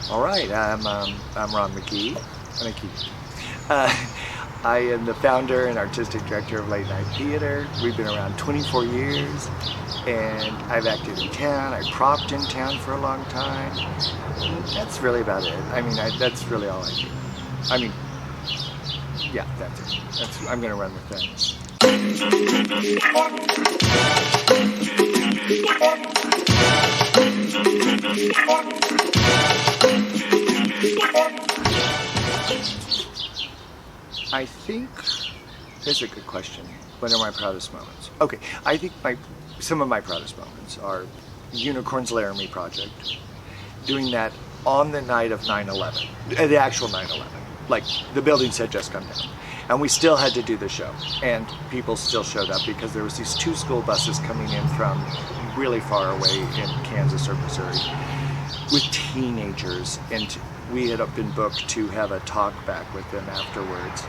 All right, I'm Ron Megee. I am the founder and artistic director of Late Night Theater. We've been around 24 years, and I've acted in town. I propped in town for a long time. That's really about it. I mean, that's really all I do. I mean, yeah, that's it. I'm going to run with that. I think that's a good question. What are my proudest moments? Okay, I think some of my proudest moments are Unicorn's Laramie project, doing that on the night of 9/11, the actual 9/11. Like, the buildings had just come down, and we still had to do the show, and people still showed up because there was these 2 school buses coming in from really far away in Kansas or Missouri with teenagers, and we had been booked to have a talk back with them afterwards,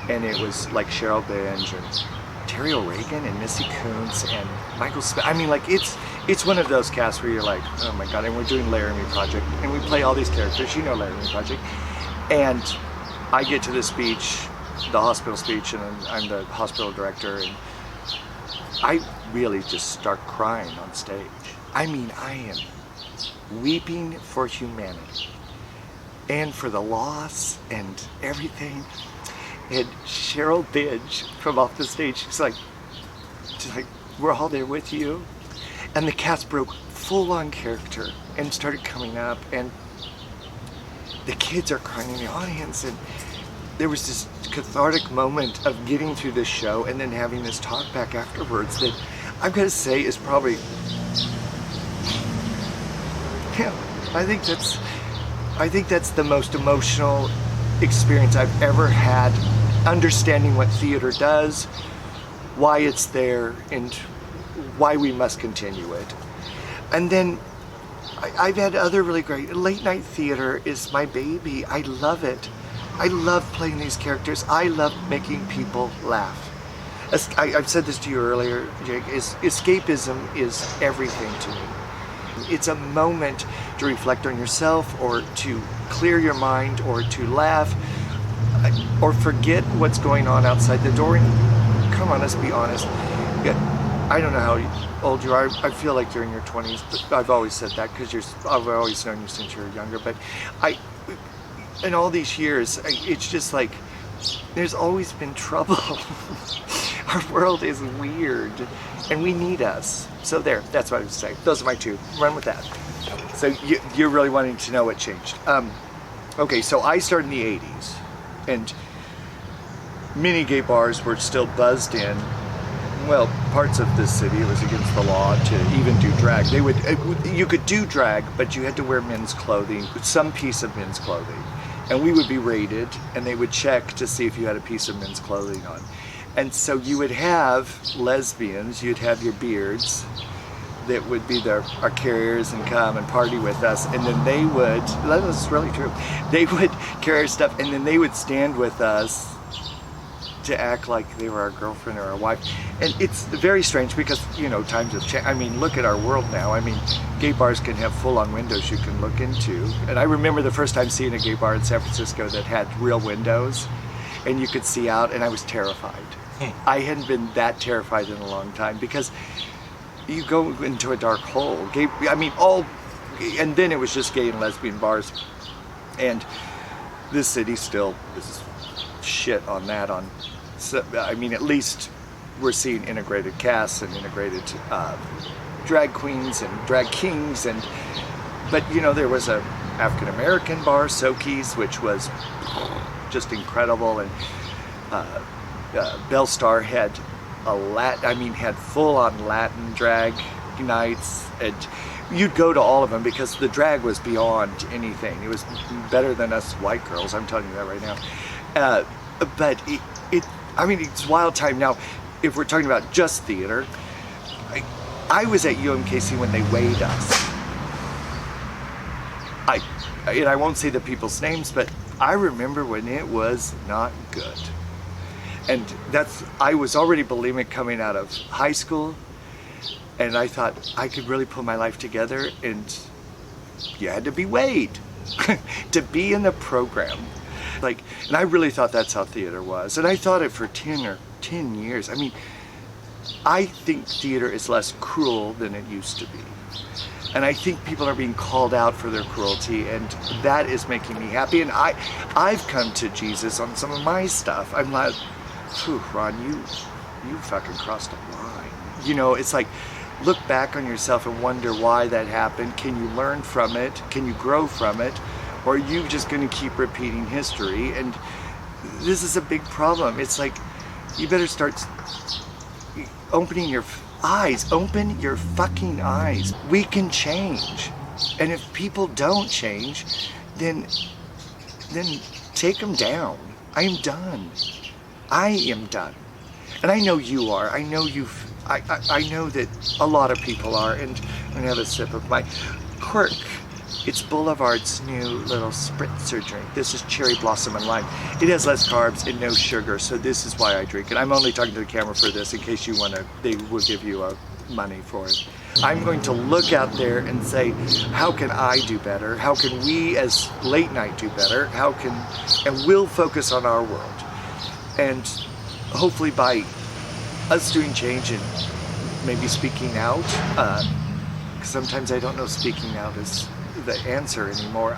and it was like Cheryl Binge and Terry O'Regan and Missy Kuntz and Michael Smith. I mean, like, it's one of those casts where you're like, oh my god. And we're doing Laramie Project, and we play all these characters, you know, Laramie Project, and I get to the speech, the hospital speech, and I'm the hospital director, and I really just start crying on stage. I mean, I am weeping for humanity and for the loss and everything. And Cheryl Binge from off the stage, she's like, we're all there with you. And the cast broke full on character and started coming up, and the kids are crying in the audience, and there was this cathartic moment of getting through this show and then having this talk back afterwards that I've got to say is probably, yeah, I think that's the most emotional experience I've ever had, understanding what theater does, why it's there, and why we must continue it. And then I've had other really great, late night theater is my baby. I love it. I love playing these characters. I love making people laugh. I've said this to you earlier, Jake, escapism is everything to me. It's a moment to reflect on yourself, or to clear your mind, or to laugh, or forget what's going on outside the door. And come on, let's be honest. I don't know how old you are. I feel like you're in your 20s, but I've always said that because I've always known you since you were younger. But in all these years, it's just like, there's always been trouble. Our world is weird, and we need us. So that's what I would say. Those are my 2. Run with that. So you're really wanting to know what changed. Okay, so I started in the 80s, and many gay bars were still buzzed in. Well, parts of this city, it was against the law to even do drag. You could do drag, but you had to wear men's clothing, some piece of men's clothing. And we would be rated, and they would check to see if you had a piece of men's clothing on. And so you would have lesbians, you'd have your beards, that would be our carriers and come and party with us, and then they would, that was really true, they would carry our stuff, and then they would stand with us to act like they were our girlfriend or our wife. And it's very strange because, you know, times have changed. I mean, look at our world now. I mean, gay bars can have full-on windows you can look into. And I remember the first time seeing a gay bar in San Francisco that had real windows, and you could see out, and I was terrified. I hadn't been that terrified in a long time, because you go into a dark hole. And then it was just gay and lesbian bars. And this city still is shit on that. I mean, at least we're seeing integrated casts and integrated drag queens and drag kings, but you know, there was a African American bar, Soki's, which was just incredible, and Bellstar had had full-on Latin drag nights, and you'd go to all of them because the drag was beyond anything. It was better than us white girls, I'm telling you that right now. But it's wild time. Now, if we're talking about just theater, I was at UMKC when they weighed us. I won't say the people's names, but I remember when it was not good. And I was already bulimic coming out of high school, and I thought I could really put my life together, and you had to be weighed to be in the program. Like, and I really thought that's how theater was. And I thought it for 10 years. I mean, I think theater is less cruel than it used to be. And I think people are being called out for their cruelty, and that is making me happy. And I've come to Jesus on some of my stuff. I'm like, phew, Ron, you fucking crossed a line. You know, it's like, look back on yourself and wonder why that happened. Can you learn from it? Can you grow from it? Or are you just going to keep repeating history? And this is a big problem. It's like, you better start opening your eyes. Open your fucking eyes. We can change. And if people don't change, then take them down. I am done. I am done. And I know you are. I know I know that a lot of people are. And I'm gonna have a sip of my Quirk. It's Boulevard's new little spritzer drink. This is cherry blossom and lime. It has less carbs and no sugar, so this is why I drink it. I'm only talking to the camera for this in case you want to, they will give you money for it. I'm going to look out there and say, how can I do better? How can we as late night do better? And we'll focus on our world. And hopefully by us doing change and maybe speaking out, sometimes I don't know speaking out is the answer anymore.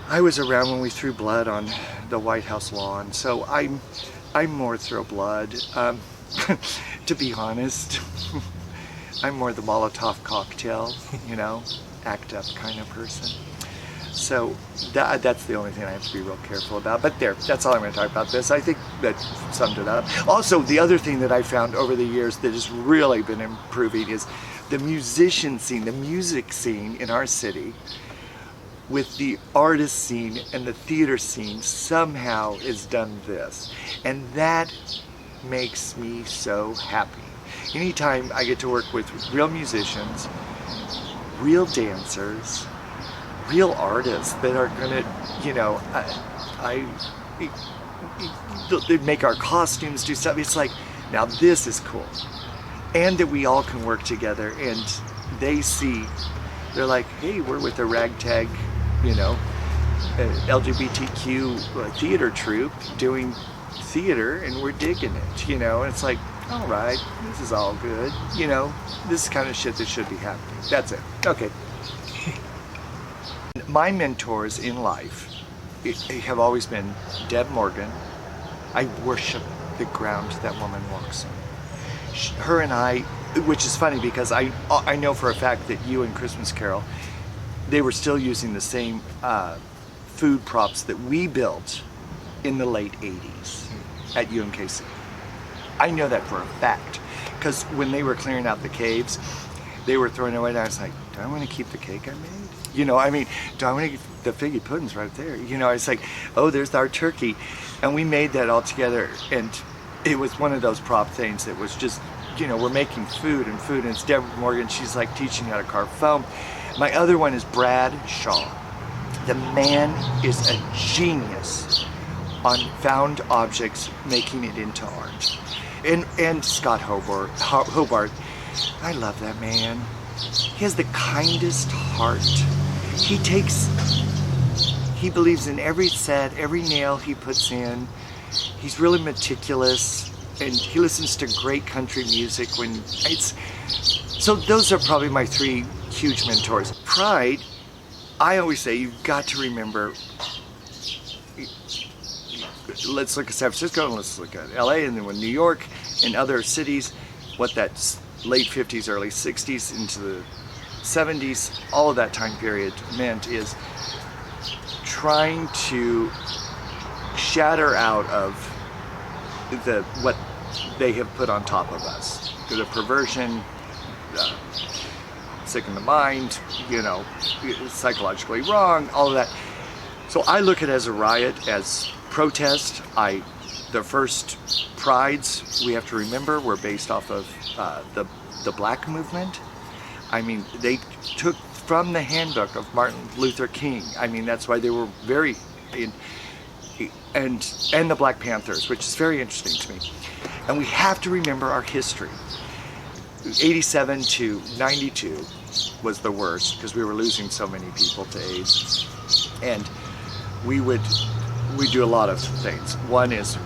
I was around when we threw blood on the White House lawn, so I'm more throw blood. To be honest, I'm more the Molotov cocktail, you know, act up kind of person. So that's the only thing I have to be real careful about. But that's all I'm going to talk about this. I think that summed it up. Also, the other thing that I found over the years that has really been improving is the musician scene, the music scene in our city with the artist scene and the theater scene somehow is done this. And that makes me so happy. Anytime I get to work with real musicians, real dancers, real artists that are gonna, you know, they make our costumes, do stuff. It's like, now this is cool. And that we all can work together, and they see, they're like, hey, we're with a ragtag, you know, LGBTQ theater troupe doing theater, and we're digging it, you know. And it's like, all right, this is all good, you know, this is kind of shit that should be happening. That's it. Okay. My mentors in life have always been Deb Morgan. I worship the ground that woman walks on. Her and I, which is funny because I know for a fact that you and Christmas Carol, they were still using the same food props that we built in the late 80s at UMKC. I know that for a fact because when they were clearing out the caves, they were throwing away, and I was like, do I want to keep the cake I made? You know, I mean, do I want to get the figgy pudding's right there? You know, it's like, oh, there's our turkey. And we made that all together, and it was one of those prop things that was just, you know, we're making food, and it's Deborah Morgan, she's like teaching you how to carve foam. My other one is Brad Shaw. The man is a genius on found objects, making it into art. And Scott Hobart, I love that man. He has the kindest heart. He believes in every set, every nail he puts in. He's really meticulous, and he listens to great country music so those are probably my three huge mentors. Pride, I always say you've got to remember, let's look at San Francisco, and let's look at LA, and then with New York and other cities, what that late 50s, early 60s into the 70s, all of that time period meant is trying to shatter out of what they have put on top of us. The perversion, sick in the mind, you know, psychologically wrong, all of that. So I look at it as a riot, as protest. The first prides, we have to remember, were based off of the black movement. I mean, they took from the handbook of Martin Luther King. I mean, that's why they were very, and the Black Panthers, which is very interesting to me. And we have to remember our history. 87 to 92, was the worst because we were losing so many people to AIDS. And we do a lot of things. One is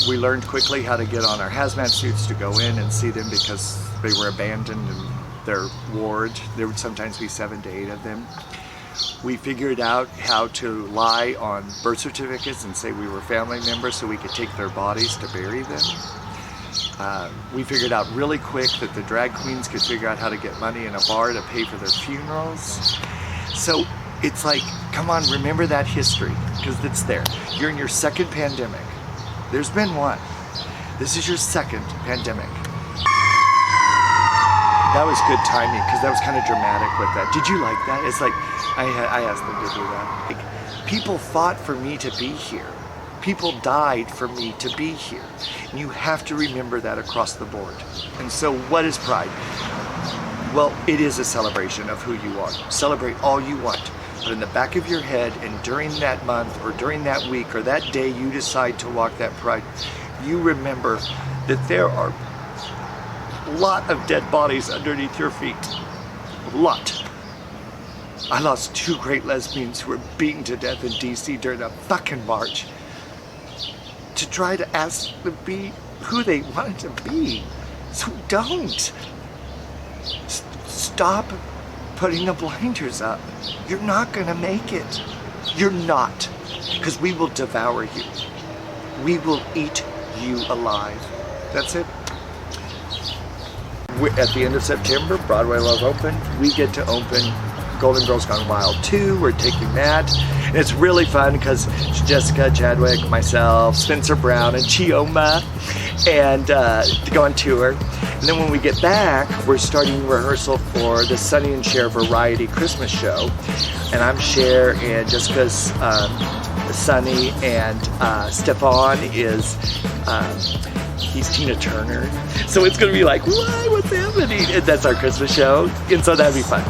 we learned quickly how to get on our hazmat suits to go in and see them because they were abandoned in their ward. There would sometimes be 7 to 8 of them. We figured out how to lie on birth certificates and say we were family members so we could take their bodies to bury them. We figured out really quick that the drag queens could figure out how to get money in a bar to pay for their funerals. So it's like, come on, remember that history, because it's there. You're in your second pandemic. There's been one. This is your second pandemic. That was good timing, because that was kind of dramatic with that. Did you like that? It's like, I asked them to do that. Like, people fought for me to be here. People died for me to be here. And you have to remember that across the board. And so what is Pride? Well, it is a celebration of who you are. Celebrate all you want. But in the back of your head, and during that month or during that week or that day you decide to walk that Pride, you remember that there are a lot of dead bodies underneath your feet. A lot. I lost 2 great lesbians who were beaten to death in DC during a fucking march to try to ask them to be who they wanted to be. So don't. Stop putting the blinders up. You're not gonna make it. You're not. Because we will devour you. We will eat you alive. That's it. At the end of September, Broadway Love Open, we get to open Golden Girls Gone Wild 2. We're taking that. And it's really fun because Jessica Chadwick, myself, Spencer Brown, and Chioma, and to go on tour. And then when we get back, we're starting rehearsal for the Sonny and Cher Variety Christmas show. And I'm Cher, and Jessica's Sonny, and Stefan is he's Tina Turner. So it's gonna be like, what? What's happening? And that's our Christmas show. And so that'd be fun.